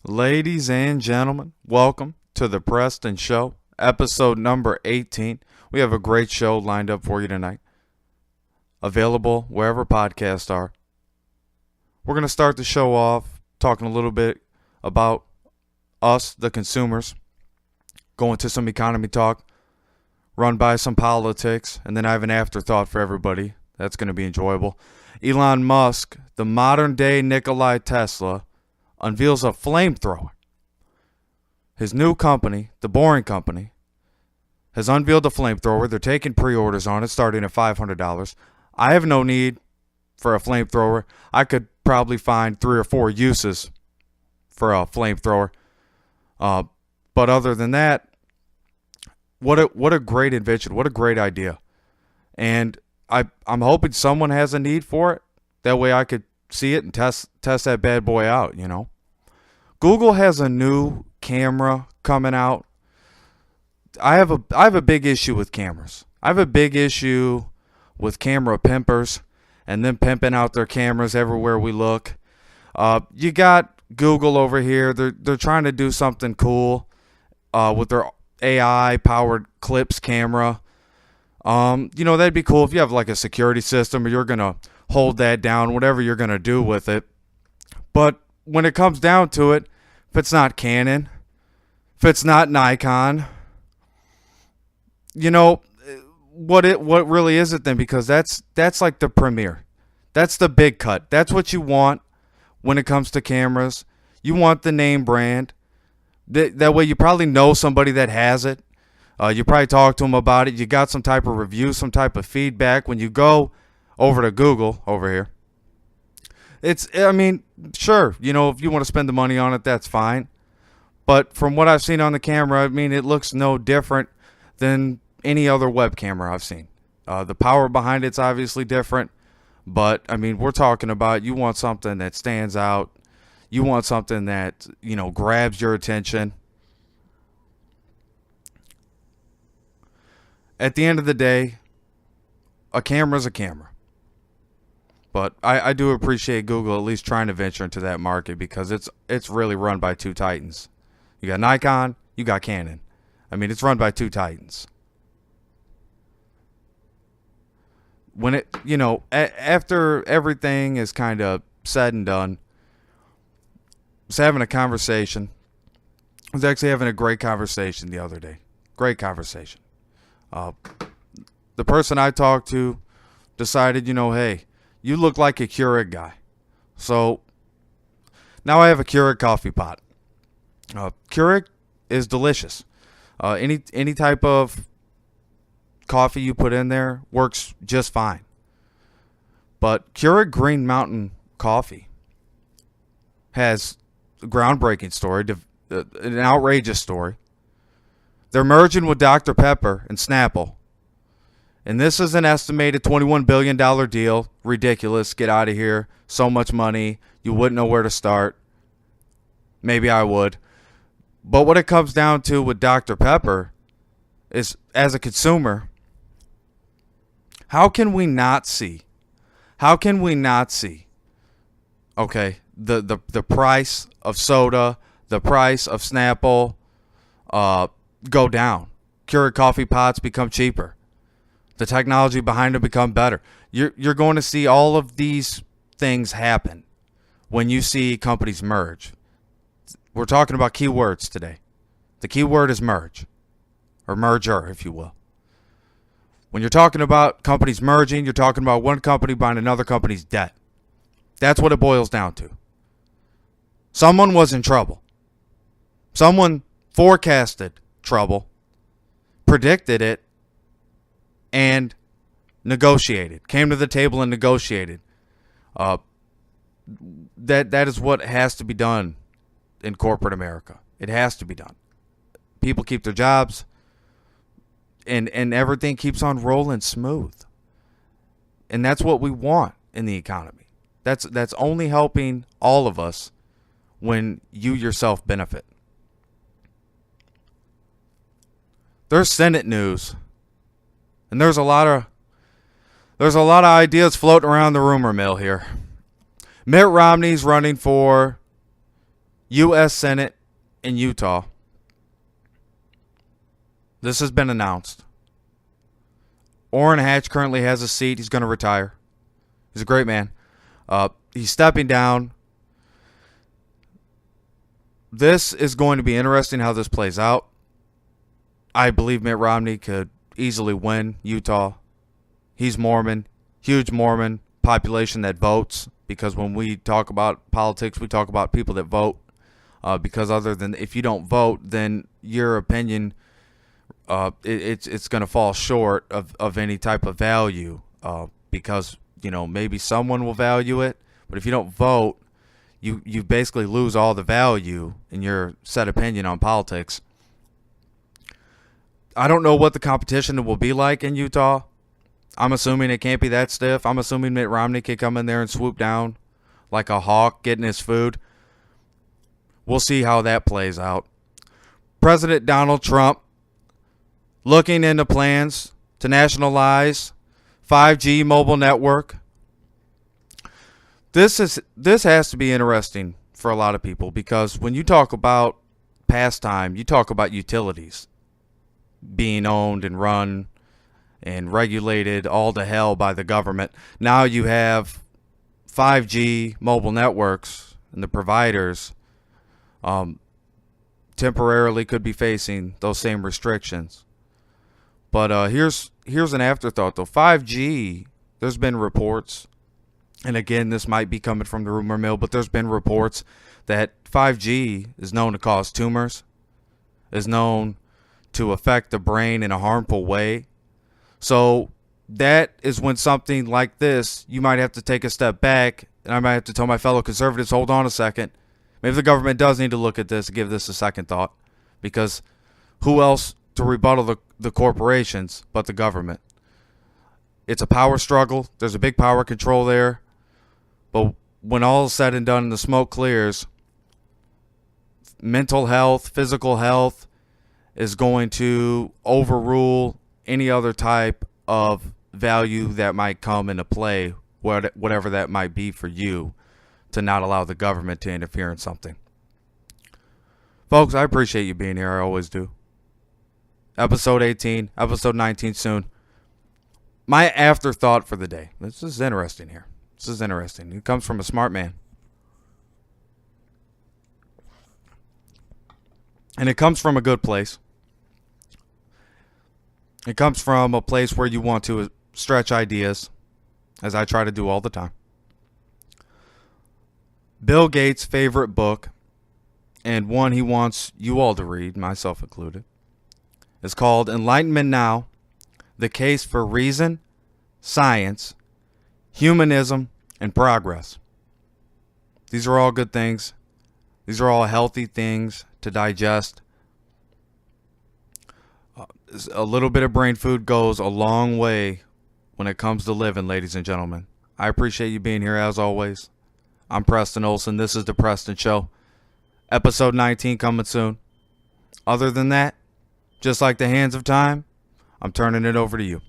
Ladies and gentlemen, welcome to the Preston Show, episode number 18. We have a great show lined up for you tonight. Available wherever podcasts are. We're going to start the show off talking a little bit about us, the consumers, go into some economy talk, run by some politics, and then I have an afterthought for everybody. That's going to be enjoyable. Elon Musk, the modern-day Nikola Tesla, unveils a flamethrower. His new company, the Boring Company, has unveiled a flamethrower. They're taking pre-orders on it, starting at $500. I have no need for a flamethrower. I could probably find 3 or 4 uses for a flamethrower. But other than that, what a great invention. What a great idea. And I'm hoping someone has a need for it. That way I could see it and test that bad boy out, you know. Google has a new camera coming out. I have a big issue with cameras. I have a big issue with camera pimpers and them pimping out their cameras everywhere we look. You got Google over here. They're trying to do something cool with their AI powered clips camera. That'd be cool if you have like a security system or you're going to hold that down, whatever you're going to do with it. But when it comes down to it, if it's not Canon, if it's not Nikon, what really is it then? Because that's like the premiere. That's the big cut. That's what you want when it comes to cameras. You want the name brand. That way you probably know somebody that has it. You probably talk to them about it. You got some type of review, some type of feedback. When you go over to Google over here, sure, if you want to spend the money on it, that's fine. But from what I've seen on the camera, it looks no different than any other web camera I've seen. The power behind it's obviously different. But, we're talking about you want something that stands out. You want something that, grabs your attention. At the end of the day, a camera's a camera. But I do appreciate Google at least trying to venture into that market because it's really run by two titans. You got Nikon, you got Canon. It's run by two titans. When after everything is kind of said and done, I was having a conversation. I was actually having a great conversation the other day. Great conversation. The person I talked to decided, hey, you look like a Keurig guy. So now I have a Keurig coffee pot. Keurig is delicious. Any type of coffee you put in there works just fine. But Keurig Green Mountain Coffee has a groundbreaking story, an outrageous story. They're merging with Dr. Pepper and Snapple. And this is an estimated $21 billion deal. Ridiculous. Get out of here. So much money. You wouldn't know where to start. Maybe I would. But what it comes down to with Dr. Pepper is, as a consumer, how can we not see? Okay, the price of soda, the price of Snapple go down. Keurig coffee pots become cheaper. The technology behind them become better. You're going to see all of these things happen when you see companies merge. We're talking about keywords today. The keyword is merge, or merger, if you will. When you're talking about companies merging, you're talking about one company buying another company's debt. That's what it boils down to. Someone was in trouble. Someone forecasted trouble, predicted it, and negotiated. Came to the table and negotiated. That is what has to be done in corporate America. It has to be done. People keep their jobs, and everything keeps on rolling smooth. And that's what we want in the economy. That's only helping all of us when you yourself benefit. There's Senate news, and there's a lot of ideas floating around the rumor mill here. Mitt Romney's running for U.S. Senate in Utah. This has been announced. Orrin Hatch currently has a seat. He's going to retire. He's a great man. He's stepping down. This is going to be interesting how this plays out. I believe Mitt Romney could easily win Utah. He's Mormon, huge Mormon population that votes, because when we talk about politics, we talk about people that vote, because other than if you don't vote, then your opinion, it's going to fall short of any type of value, because, maybe someone will value it, but if you don't vote, you basically lose all the value in your set opinion on politics. I don't know what the competition will be like in Utah. I'm assuming it can't be that stiff. I'm assuming Mitt Romney could come in there and swoop down like a hawk getting his food. We'll see how that plays out. President Donald Trump looking into plans to nationalize 5G mobile network. This has to be interesting for a lot of people, because when you talk about pastime, you talk about utilities being owned and run and regulated all to hell by the government. Now you have 5G mobile networks, and the providers temporarily could be facing those same restrictions. But here's an afterthought though. 5G, there's been reports, and again, this might be coming from the rumor mill, but there's been reports that 5G is known to cause tumors, is known to affect the brain in a harmful way. So that is when something like this, you might have to take a step back, and I might have to tell my fellow conservatives, hold on a second. Maybe the government does need to look at this and give this a second thought, because who else to rebuttal the corporations but the government? It's a power struggle. There's a big power control there. But when all is said and done and the smoke clears, mental health, physical health is going to overrule any other type of value that might come into play, whatever that might be for you, to not allow the government to interfere in something. Folks, I appreciate you being here. I always do. Episode 18, episode 19 soon. My afterthought for the day. This is interesting here. This is interesting. It comes from a smart man. And it comes from a good place. It comes from a place where you want to stretch ideas, as I try to do all the time. Bill Gates' favorite book, and one he wants you all to read, myself included, is called Enlightenment Now: The Case for Reason, Science, Humanism, and Progress. These are all good things. These are all healthy things to digest. A little bit of brain food goes a long way when it comes to living, ladies and gentlemen. I appreciate you being here as always. I'm Preston Olson. This is The Preston Show. Episode 19 coming soon. Other than that, just like the hands of time, I'm turning it over to you.